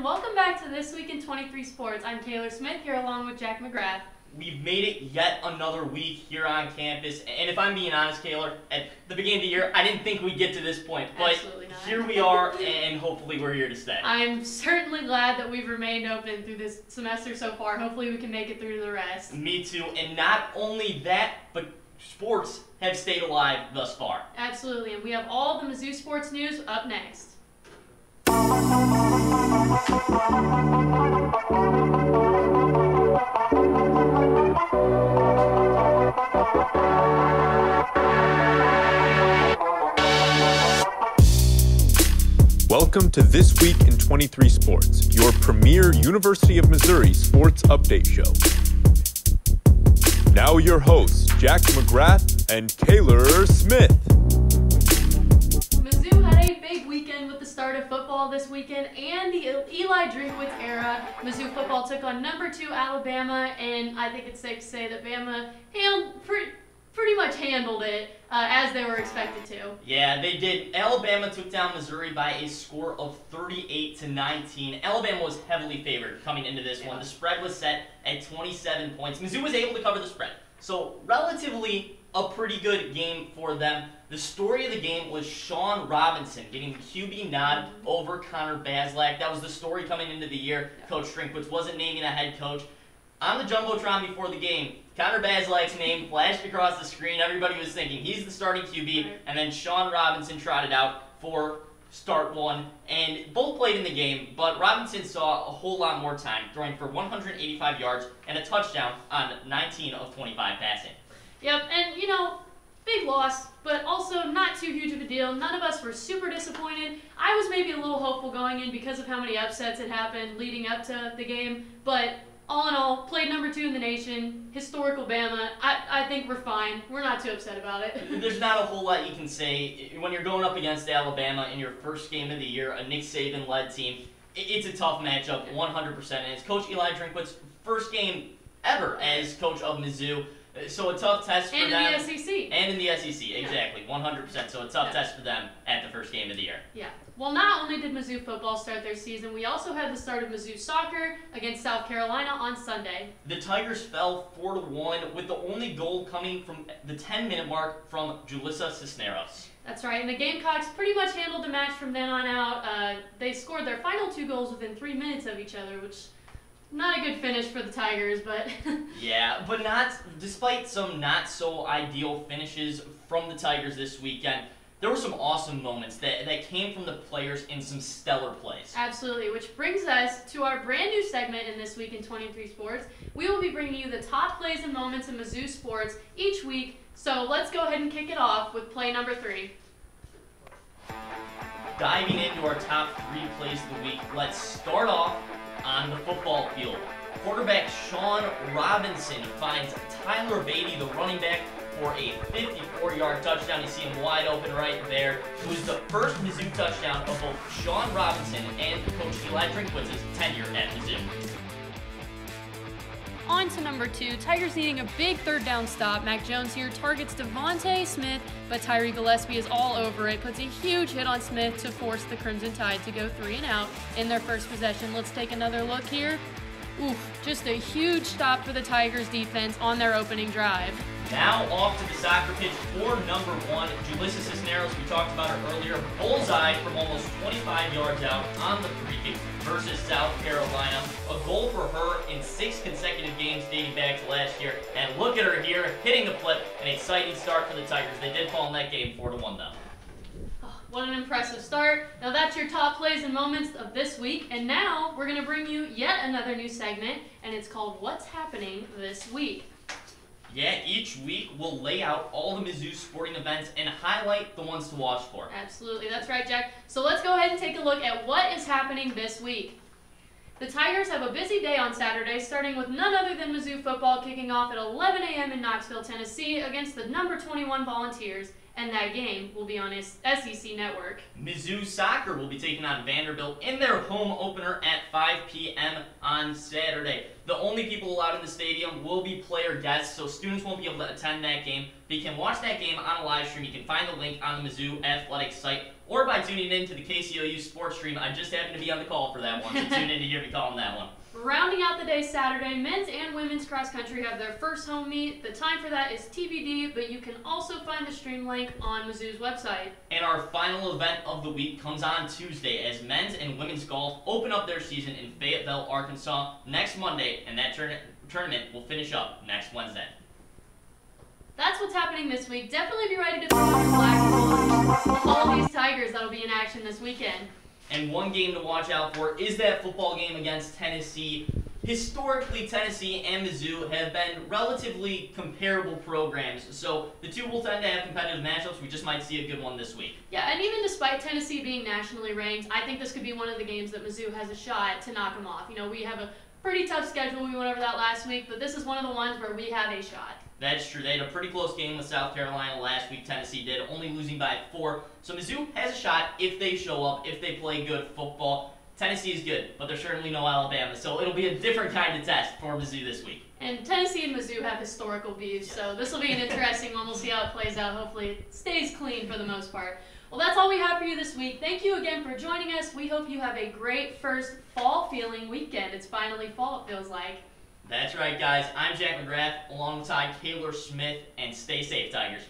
welcome back to This Week in 23 Sports. I'm Taylor Smith here along with Jack McGrath. We've made it yet another week here on campus, and if I'm being honest, Taylor, at the beginning of the year, I didn't think we'd get to this point, but here we are, and hopefully we're here to stay. I'm certainly glad that we've remained open through this semester so far. Hopefully we can make it through to the rest. Me too, and not only that, but sports have stayed alive thus far. Absolutely, and we have all the Mizzou sports news up next. Welcome to This Week in 23 Sports, your premier University of Missouri sports update show. Now your hosts, Jack McGrath and Taylor Smith. Mizzou had a big weekend with the start of football this weekend and the Eli Drinkwitz era. Mizzou football took on number 2 Alabama, and I think it's safe to say that Bama pretty much handled it as they were expected to. Yeah, they did. Alabama took down Missouri by a score of 38-19. Alabama was heavily favored coming into this one. The spread was set at 27 points. Mizzou was able to cover the spread. So relatively a pretty good game for them. The story of the game was Sean Robinson getting the QB nod over Connor Bazelak. That was the story coming into the year. Coach Drinkwitz wasn't naming a head coach. On the Jumbotron before the game, Connor Bazelak's name flashed across the screen. Everybody was thinking he's the starting QB, and then Sean Robinson trotted out for start one, and both played in the game, but Robinson saw a whole lot more time, throwing for 185 yards and a touchdown on 19 of 25 passing. Yep, and big loss, but also not too huge of a deal. None of us were super disappointed. I was maybe a little hopeful going in because of how many upsets had happened leading up to the game, but all in all, played number 2 in the nation, historical Bama. I think we're fine. We're not too upset about it. There's not a whole lot you can say. When you're going up against Alabama in your first game of the year, a Nick Saban-led team, it's a tough matchup, 100%. And it's Coach Eli Drinkwitz's first game ever as coach of Mizzou. So a tough test for them. And in the SEC. And in the SEC, exactly, 100%. So a tough test for them at the first game of the year. Yeah. Well, not only did Mizzou football start their season, we also had the start of Mizzou soccer against South Carolina on Sunday. The Tigers fell 4-1 with the only goal coming from the 10-minute mark from Julissa Cisneros. That's right, and the Gamecocks pretty much handled the match from then on out. They scored their final 2 goals within 3 minutes of each other, which not a good finish for the Tigers, but yeah, but despite some not so ideal finishes from the Tigers this weekend, there were some awesome moments that came from the players in some stellar plays. Absolutely, which brings us to our brand new segment in This Week in 23 Sports. We will be bringing you the top plays and moments in Mizzou sports each week, so let's go ahead and kick it off with play number 3. Diving into our top 3 plays of the week, let's start off on the football field. Quarterback Sean Robinson finds Tyler Beatty, the running back, for a 54-yard touchdown. You see him wide open right there. It was the first Mizzou touchdown of both Sean Robinson and Coach Eli Drinkwitz's tenure at Mizzou. On to number 2, Tigers needing a big third down stop. Mac Jones here targets Devontae Smith, but Tyree Gillespie is all over it, puts a huge hit on Smith to force the Crimson Tide to go 3 and out in their first possession. Let's take another look here. Oof, just a huge stop for the Tigers defense on their opening drive. Now off to the soccer pitch for number 1, Julissa Cisneros. We talked about her earlier. Bullseye from almost 25 yards out on the free kick versus South Carolina. A goal for her in 6 consecutive games dating back to last year. And look at her here, hitting the flip. An exciting start for the Tigers. They did fall in that game 4-1 though. What an impressive start. Now that's your top plays and moments of this week. And now we're going to bring you yet another new segment, and it's called What's Happening This Week. Yeah, each week we'll lay out all the Mizzou sporting events and highlight the ones to watch for. Absolutely, that's right, Jack. So let's go ahead and take a look at what is happening this week. The Tigers have a busy day on Saturday, starting with none other than Mizzou football kicking off at 11 a.m. in Knoxville, Tennessee against the number 21 Volunteers. and that game will be on SEC Network. Mizzou soccer will be taking on Vanderbilt in their home opener at 5 p.m. on Saturday. The only people allowed in the stadium will be player guests, so students won't be able to attend that game. But you can watch that game on a live stream. You can find the link on the Mizzou Athletics site or by tuning in to the KCOU sports stream. I just happened to be on the call for that one, so tune in to hear me calling that one. Rounding out the day Saturday, men's and women's cross country have their first home meet. The time for that is TBD, but you can also find the stream link on Mizzou's website. And our final event of the week comes on Tuesday as men's and women's golf open up their season in Fayetteville, Arkansas next Monday, and that tournament will finish up next Wednesday. That's what's happening this week. Definitely be ready to throw on your black and gold. All these Tigers that'll be in action this weekend. And one game to watch out for is that football game against Tennessee. Historically, Tennessee and Mizzou have been relatively comparable programs, so the two will tend to have competitive matchups. We just might see a good one this week. Yeah, and even despite Tennessee being nationally ranked, I think this could be one of the games that Mizzou has a shot to knock them off. You know, we have a pretty tough schedule. We went over that last week, but this is one of the ones where we have a shot. That's true. They had a pretty close game with South Carolina last week. Tennessee did, only losing by 4. So Mizzou has a shot if they show up, if they play good football. Tennessee is good, but they're certainly no Alabama, so it'll be a different kind of test for Mizzou this week. And Tennessee and Mizzou have historical beefs, so this will be an interesting one. We'll see how it plays out. Hopefully it stays clean for the most part. Well, that's all we have for you this week. Thank you again for joining us. We hope you have a great first fall-feeling weekend. It's finally fall, it feels like. That's right, guys. I'm Jack McGrath alongside Kaylor Smith, and stay safe, Tigers.